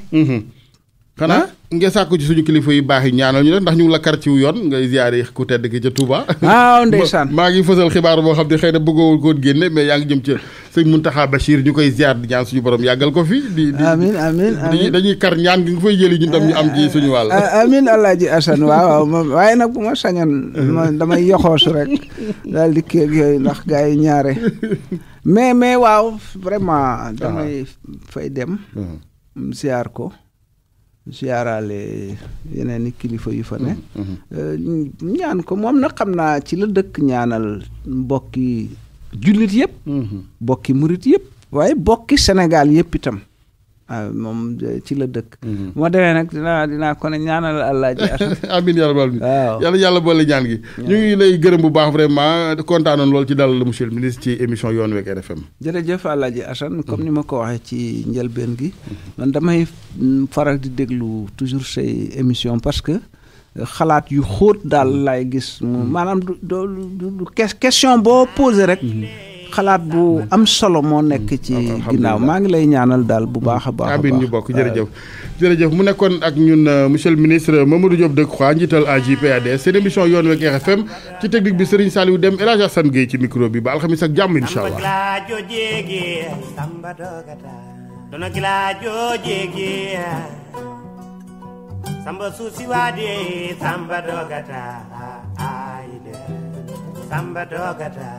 xanaa nga sàkku ci suñu kilifa yu baax yi ñaanal ñu ndax ñu ngi la kar ci yoon ngay ziyaare ku tedd ki ca Touba. waaw ndeysaan maa ngi fësal xibaar boo xam ne xëy na bëggoo koon génne mais yaa ngi jëm ca sëñ Mountakha Bachir ñu koy ziyaar di ñaan suñu borom yàggal ko fi. amiin dañuy kar ñaan gi nga fay jëli ñun tam ñu am ci suñu wàll. amiin Alaaji Asan waaw waaye nag bu ma sañoon damay yoxoosu rek daal di kii ak yooyu ndax gars yi ñaare mais waaw vraiment damay fay dem ziyaar ko. ziyaaraale yeneen i kilifa yu fa ne ñaan ko moom nag xam naa ci la dëkk ñaanal mbokki jullit yëpp mbokki murit yëpp waaye bokki Sénégal yëpp itam moom ci la dëkk. bu ma demee nag dinaa ko ne ñaanal Alaaji Assane. amiin yàlla baal mi. waaw yàlla boole ñaan gi. ñu ngi lay gërëm bu baax vraiment kontaanoon lool ci dalal monsieur le ministre ci émission Yoon Wi ak RFM. jërëjëf Alaaji Assane comme ni ma ko waxee ci njëlbeen gi. man damay faral di déglu toujours say émission parce que xalaat yu xóot daal laay gis. maanaam du question boo posé rek. xalaat bu am solo moo nekk ci ginnaaw maa ngi lay ñaanal daal bu baax a baax. amiin ñu bokk jërëjëf mu nekkoon ak ñun monsieur le ministre Mamadou Diop Decroix njiital AJ/PADS seen émission Yoon Wi ak RFM ci technique bi Serigne Saliou Deme El Hadj Assane Gueye ci micro bi ba alxamis ak jàmm incha allah. Samba susi wadi samba dogata aide samba dogata